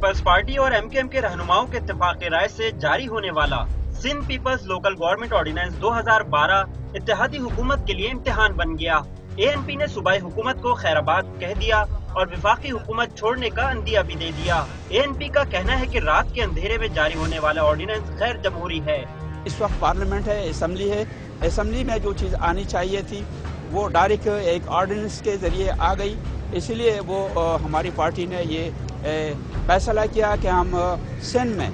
Peoples party और MQM के रहनुमाओं के इत्तेफाक राय से जारी होने वाला Sindh people's local government ordinance 2012 इत्तेहादी हुकूमत के लिए इम्तिहान बन गया। एएनपी ने सूबाई हुकूमत को खैराबाद कह दिया और विफाकी हुकूमत छोड़ने का अंदिया भी दे दिया। एएनपी का कहना है कि रात के अंधेरे में जारी होने वाला ऑर्डिनेंस गैर जमहूरी है। इस वक्त पार्लियामेंट है, असम्बली में जो चीज़ आनी चाहिए थी वो डायरेक्ट एक ऑर्डिनेंस के जरिए आ गई, इसलिए वो हमारी पार्टी ने ये फैसला किया कि हम सिंध में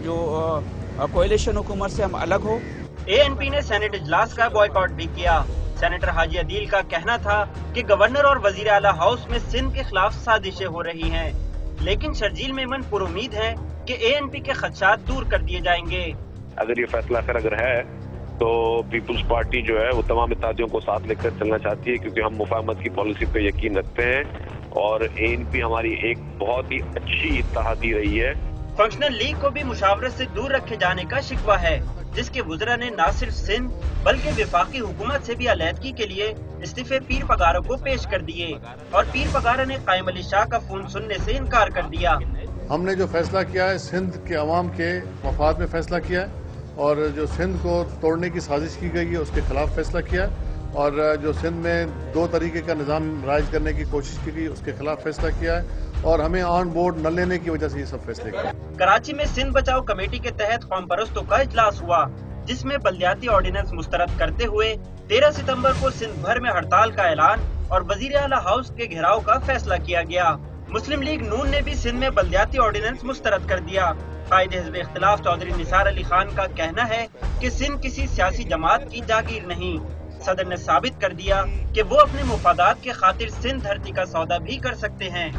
जो कोalition हुकूमत से हम अलग हो। एएनपी ने सेनेट इजलास का बॉयकॉट भी किया। सेनेटर हाजी अदील का कहना था कि गवर्नर और वजीर आला हाउस में सिंध के खिलाफ साजिशें हो रही हैं, लेकिन शर्जील मेमन पुरुमीद है कि एएनपी के खदशात दूर कर दिए जाएंगे। अगर ये फैसला अगर है तो पीपल्स पार्टी जो है वो तमाम इत्तेहादियों को साथ लेकर चलना चाहती है, क्योंकि हम मुफाहमत की पॉलिसी पे यकीन रखते हैं और एएनपी हमारी एक बहुत ही अच्छी इत्तेहादी रही है। फंक्शनल लीग को भी मुशावरत से दूर रखे जाने का शिकवा है, जिसके वज़रा ने न सिर्फ सिंध बल्कि विफाकी हुकूमत से भी अलहदगी के लिए इस्तीफे पीर पगारों को पेश कर दिए और पीर पगारों ने कायम अली शाह का फोन सुनने से इनकार कर दिया। हमने जो फैसला किया है सिंध के अवाम के मफाद में फैसला किया है और जो सिंध को तोड़ने की साजिश की गई है उसके खिलाफ फैसला किया और जो सिंध में दो तरीके का निज़ाम राइज करने की कोशिश की गई उसके खिलाफ फैसला किया है और हमें ऑन बोर्ड न लेने की वजह से ये सब फैसले किए। कराची में सिंध बचाओ कमेटी के तहत कौम परस्तों का इजलास हुआ, जिसमें बल्दियाती ऑर्डिनेंस मुस्तरद करते हुए 13 सितंबर को सिंध भर में हड़ताल का ऐलान और वजीर आला हाउस के घेराव का फैसला किया गया। मुस्लिम लीग नून ने भी सिंध में बल्दियाती ऑर्डिनेंस मुस्तरद कर दिया। कायदे हिज़्ब इख्तिलाफ चौधरी निसार अली खान का कहना है कि सिंध किसी सियासी जमात की जागीर नहीं। सदर ने साबित कर दिया कि वो अपने मुफादात के खातिर सिंध धरती का सौदा भी कर सकते हैं।